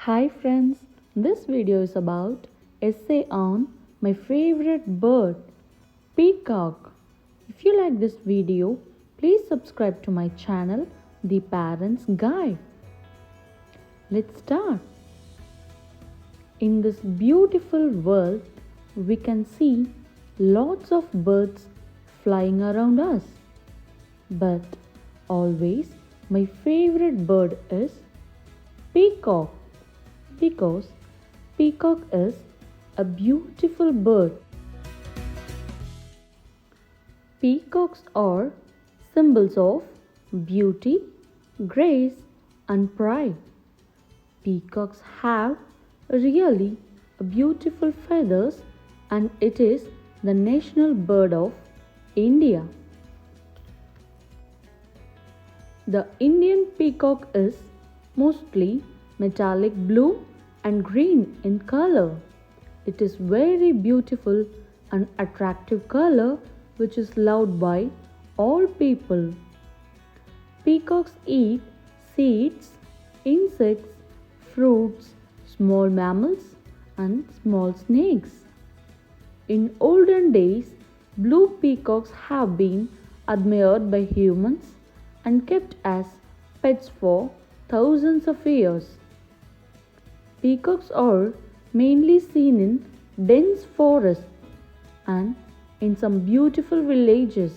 Hi friends, this video is about essay on my favorite bird, Peacock. If you like this video, please subscribe to my channel, The Parent's Guide. Let's start. In this beautiful world, we can see lots of birds flying around us. But always my favorite bird is Peacock because peacock is a beautiful bird. Peacocks are symbols of beauty, grace, and pride. Peacocks have really beautiful feathers, and it is the national bird of India. The Indian peacock is mostly metallic blue and green in color. It is very beautiful and attractive color which is loved by all people. Peacocks eat seeds, insects, fruits, small mammals and small snakes. In olden days, blue peacocks have been admired by humans and kept as pets for thousands of years. Peacocks are mainly seen in dense forests and in some beautiful villages.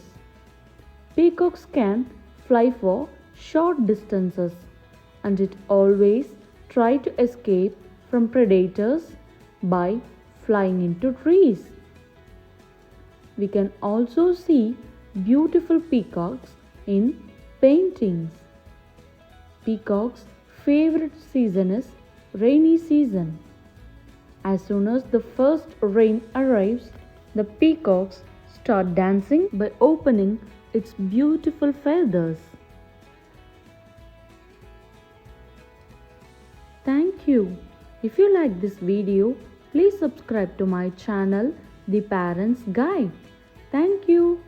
Peacocks can fly for short distances and it always try to escape from predators by flying into trees. We can also see beautiful peacocks in paintings. Peacock's favorite season is rainy season. As soon as the first rain arrives, the peacocks start dancing by opening its beautiful feathers. Thank you. If you like this video, please subscribe to my channel, The Parent's Guide. Thank you.